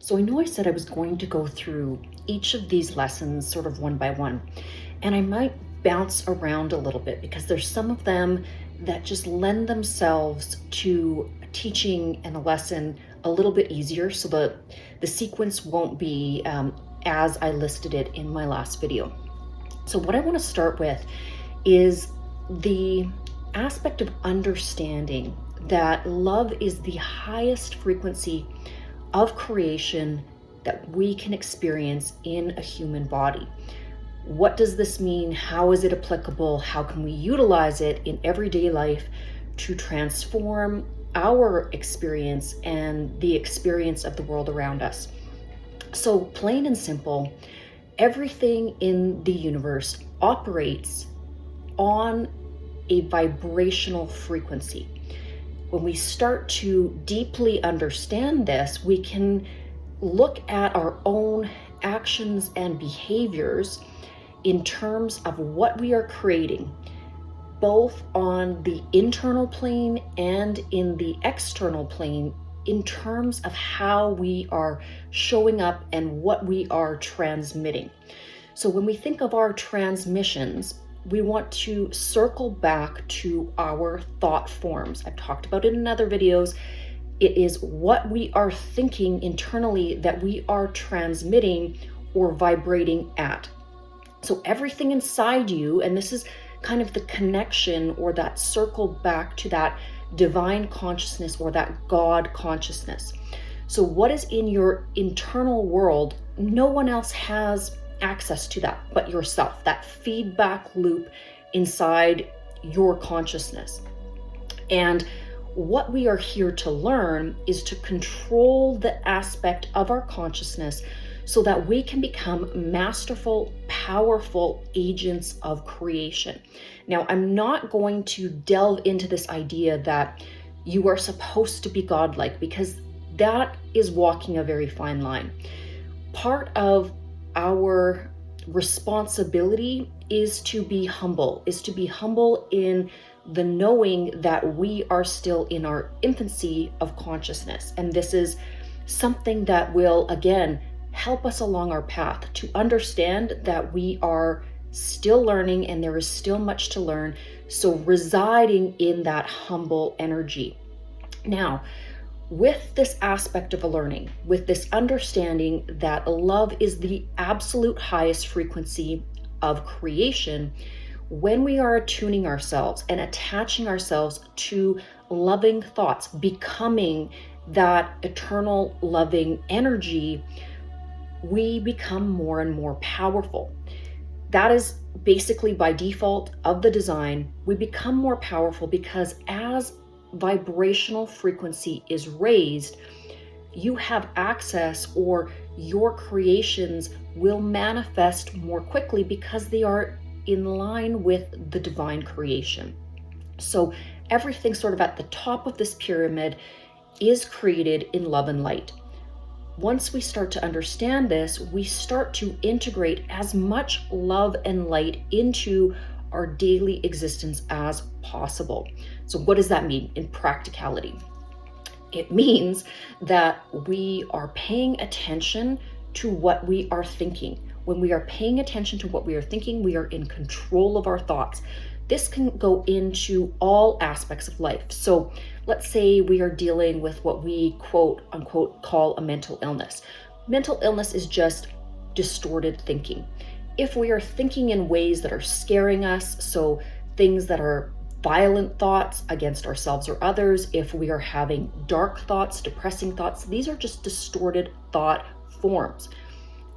So I know I said I was going to go through each of these lessons sort of one by one, and I might bounce around a little bit because there's some of them that just lend themselves to teaching and a lesson a little bit easier, so the sequence won't be as I listed it in my last video. So what I want to start with is the aspect of understanding that love is the highest frequency of creation that we can experience in a human body. What does this mean? How is it applicable? How can we utilize it in everyday life to transform our experience and the experience of the world around us? So plain and simple, everything in the universe operates on a vibrational frequency. When we start to deeply understand this, we can look at our own actions and behaviors in terms of what we are creating, both on the internal plane and in the external plane, in terms of how we are showing up and what we are transmitting. So when we think of our transmissions, we want to circle back to our thought forms. I've talked about it in other videos. It is what we are thinking internally that we are transmitting or vibrating at. So everything inside you, and this is kind of the connection or that circle back to that divine consciousness or that God consciousness. So what is in your internal world, no one else has access to that but yourself, that feedback loop inside your consciousness. And what we are here to learn is to control the aspect of our consciousness so that we can become masterful, powerful agents of creation. Now, I'm not going to delve into this idea that you are supposed to be godlike, because that is walking a very fine line. Part of our responsibility is to be humble in the knowing that we are still in our infancy of consciousness. And this is something that will, again, help us along our path to understand that we are still learning and there is still much to learn. So residing in that humble energy. Now, with this aspect of a learning, with this understanding that love is the absolute highest frequency of creation, when we are attuning ourselves and attaching ourselves to loving thoughts, becoming that eternal loving energy, we become more and more powerful. That is basically by default of the design. We become more powerful because as vibrational frequency is raised, you have access, or your creations will manifest more quickly because they are in line with the divine creation. So everything sort of at the top of this pyramid is created in love and light. Once we start to understand this, we start to integrate as much love and light into our daily existence as possible. So what does that mean in practicality? It means that we are paying attention to what we are thinking. When we are paying attention to what we are thinking, we are in control of our thoughts. This can go into all aspects of life. So let's say we are dealing with what we quote unquote call a mental illness. Mental illness is just distorted thinking. If we are thinking in ways that are scaring us, so things that are violent thoughts against ourselves or others, if we are having dark thoughts, depressing thoughts, these are just distorted thought forms.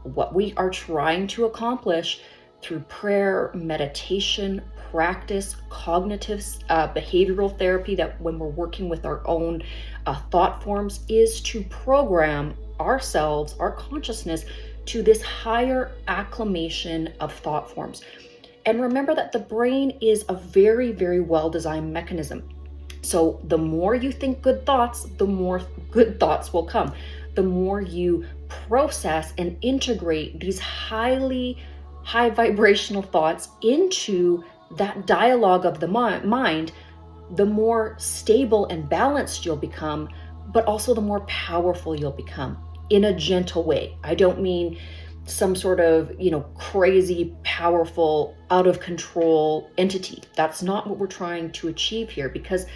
What we are trying to accomplish through prayer, meditation, practice, cognitive behavioral therapy, that when we're working with our own thought forms, is to program ourselves, our consciousness, to this higher acclimation of thought forms. And remember that the brain is a very, very well-designed mechanism. So the more you think good thoughts, the more good thoughts will come. The more you process and integrate these high vibrational thoughts into that dialogue of the mind, the more stable and balanced you'll become, but also the more powerful you'll become. in a gentle way. I don't mean some sort of, crazy, powerful, out of control entity. That's not what we're trying to achieve here, because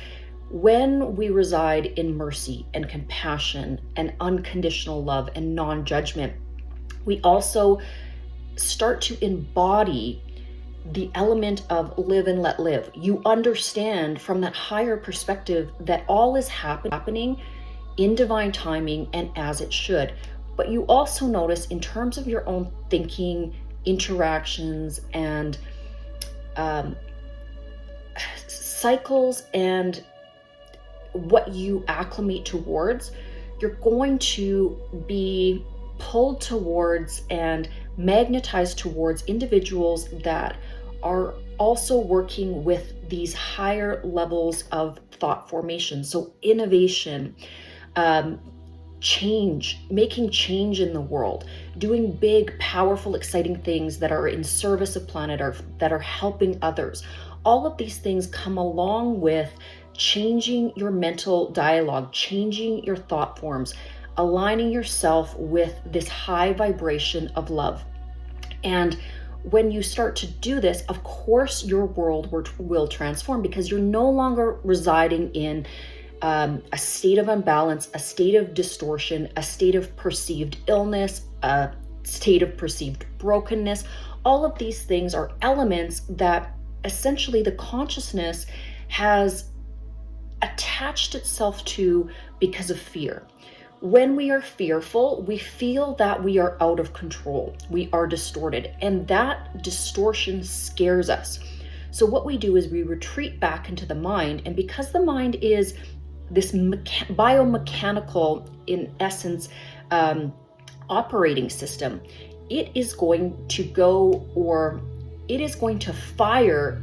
when we reside in mercy and compassion and unconditional love and non-judgment, we also start to embody the element of live and let live. You understand from that higher perspective that all is happening in divine timing and as it should. But you also notice, in terms of your own thinking, interactions, and cycles, and what you acclimate towards, you're going to be pulled towards and magnetized towards individuals that are also working with these higher levels of thought formation. So innovation, change, making change in the world, doing big, powerful, exciting things that are in service of planet Earth, that are helping others. All of these things come along with changing your mental dialogue, changing your thought forms, aligning yourself with this high vibration of love. And when you start to do this, of course, your world will transform, because you're no longer residing in a state of imbalance, a state of distortion, a state of perceived illness, a state of perceived brokenness. All of these things are elements that essentially the consciousness has attached itself to because of fear. When we are fearful, we feel that we are out of control, we are distorted, and that distortion scares us. So what we do is we retreat back into the mind, and because the mind is this biomechanical, in essence, operating system, it is going to fire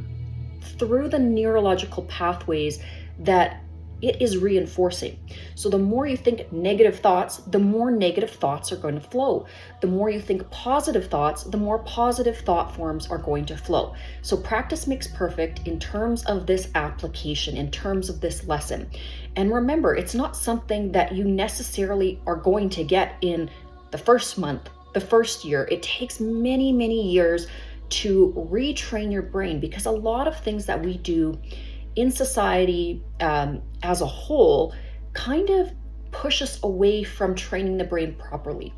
through the neurological pathways that it is reinforcing. So the more you think negative thoughts, the more negative thoughts are going to flow. The more you think positive thoughts, the more positive thought forms are going to flow. So practice makes perfect in terms of this application, in terms of this lesson. And remember, it's not something that you necessarily are going to get in the first month, the first year. It takes many, many years to retrain your brain, because a lot of things that we do in society as a whole kind of push us away from training the brain properly.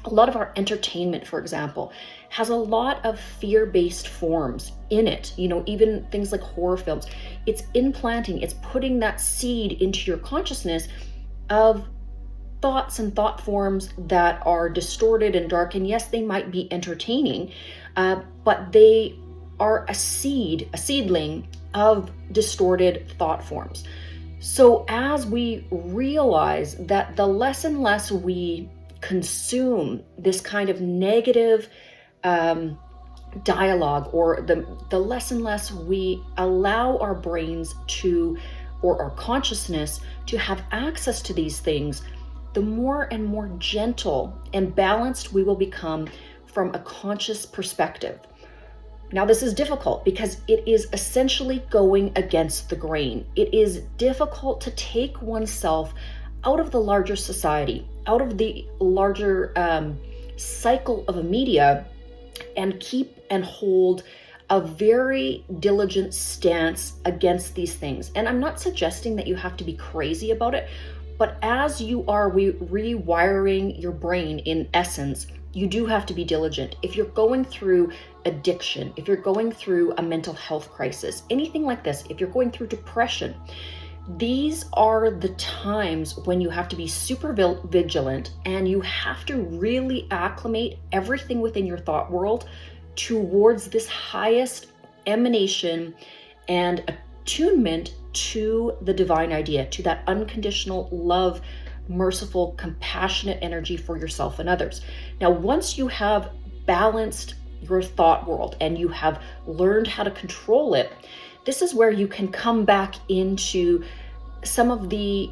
A lot of our entertainment, for example, has a lot of fear-based forms in it. Even things like horror films. It's implanting, it's putting that seed into your consciousness of thoughts and thought forms that are distorted and dark. And yes, they might be entertaining, but they are a seedling of distorted thought forms. So as we realize that the less and less we consume this kind of negative dialogue, or the less and less we allow our brains to, or our consciousness to have access to these things, the more and more gentle and balanced we will become from a conscious perspective. Now, this is difficult because it is essentially going against the grain. It is difficult to take oneself out of the larger society, out of the larger cycle of a media, and keep and hold a very diligent stance against these things. And I'm not suggesting that you have to be crazy about it, but as you are rewiring your brain, in essence, you do have to be diligent. If you're going through addiction, if you're going through a mental health crisis, anything like this, if you're going through depression, these are the times when you have to be super vigilant, and you have to really acclimate everything within your thought world towards this highest emanation and attunement to the divine idea, to that unconditional love, merciful, compassionate energy for yourself and others. Now, once you have balanced your thought world and you have learned how to control it, this is where you can come back into some of the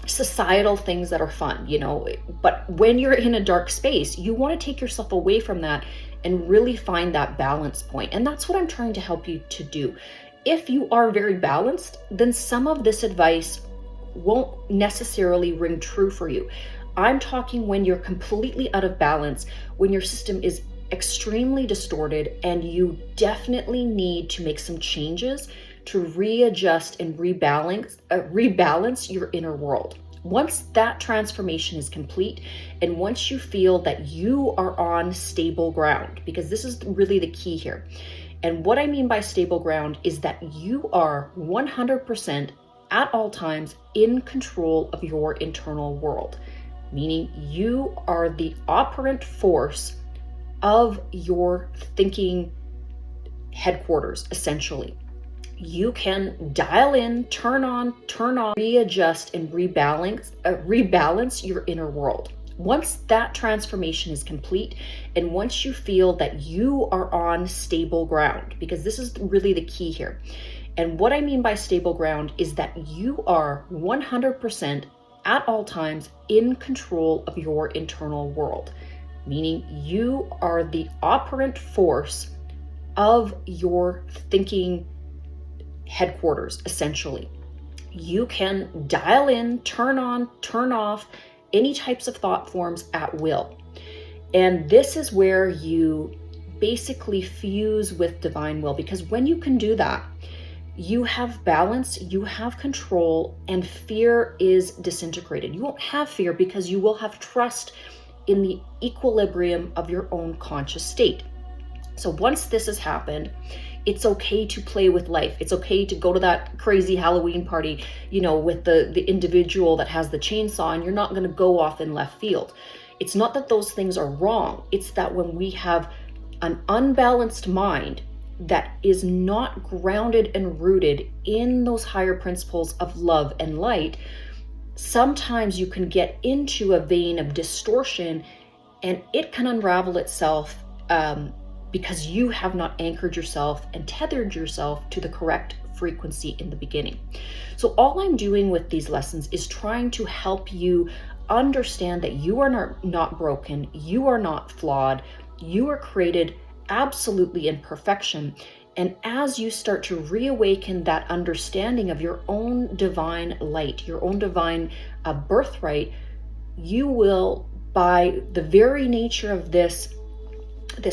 societal things that are fun, but when you're in a dark space, you want to take yourself away from that and really find that balance point. And that's what I'm trying to help you to do. If you are very balanced, then some of this advice won't necessarily ring true for you. I'm talking when you're completely out of balance, when your system is extremely distorted, and you definitely need to make some changes to readjust and rebalance your inner world. Once that transformation is complete, and once you feel that you are on stable ground, because this is really the key here. And what I mean by stable ground is that you are 100% at all times in control of your internal world, meaning you are the operant force of your thinking headquarters, essentially. You can dial in, turn on, turn off, readjust, and rebalance your inner world. Once that transformation is complete, and once you feel that you are on stable ground, because this is really the key here. And what I mean by stable ground is that you are 100% at all times in control of your internal world, meaning you are the operant force of your thinking headquarters, essentially. You can dial in, turn on, turn off any types of thought forms at will. And this is where you basically fuse with divine will, because when you can do that, you have balance, you have control, and fear is disintegrated. You won't have fear because you will have trust in the equilibrium of your own conscious state. So once this has happened, it's okay to play with life. It's okay to go to that crazy Halloween party, with the individual that has the chainsaw, and you're not going to go off in left field. It's not that those things are wrong. It's that when we have an unbalanced mind that is not grounded and rooted in those higher principles of love and light, sometimes you can get into a vein of distortion, and it can unravel itself because you have not anchored yourself and tethered yourself to the correct frequency in the beginning. So all I'm doing with these lessons is trying to help you understand that you are not broken, you are not flawed, you are created absolutely in perfection. And as you start to reawaken that understanding of your own divine light, your own divine birthright, you will, by the very nature of this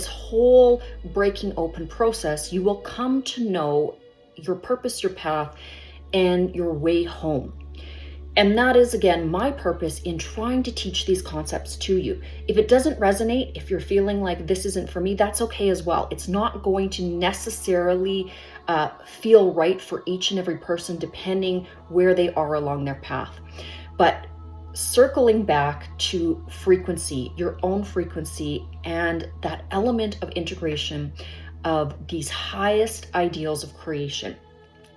whole breaking open process, you will come to know your purpose, your path, and your way home. And that is, again, my purpose in trying to teach these concepts to you. If it doesn't resonate, if you're feeling like this isn't for me, that's okay as well. It's not going to necessarily feel right for each and every person, depending where they are along their path. But circling back to frequency, your own frequency, and that element of integration of these highest ideals of creation.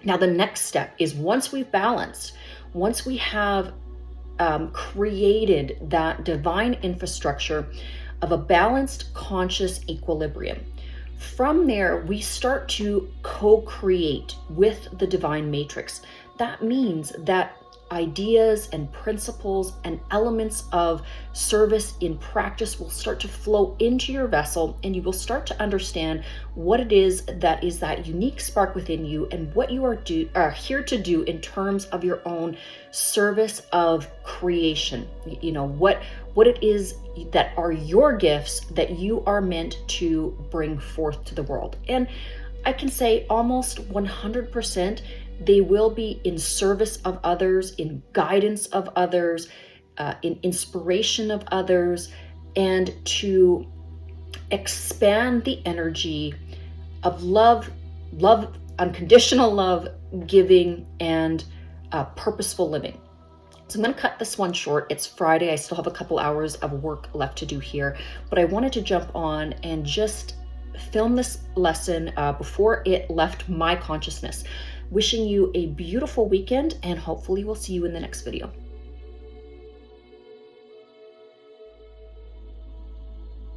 Now, the next step is once we've balanced, once we have created that divine infrastructure of a balanced conscious equilibrium, from there we start to co-create with the divine matrix. That means that ideas and principles and elements of service in practice will start to flow into your vessel, and you will start to understand what it is that unique spark within you, and what you are here to do in terms of your own service of creation. What it is that are your gifts that you are meant to bring forth to the world. And I can say almost 100% they will be in service of others, in guidance of others, in inspiration of others, and to expand the energy of love, unconditional love, giving, and purposeful living. So I'm going to cut this one short. It's Friday. I still have a couple hours of work left to do here, but I wanted to jump on and just film this lesson before it left my consciousness. Wishing you a beautiful weekend, and hopefully we'll see you in the next video.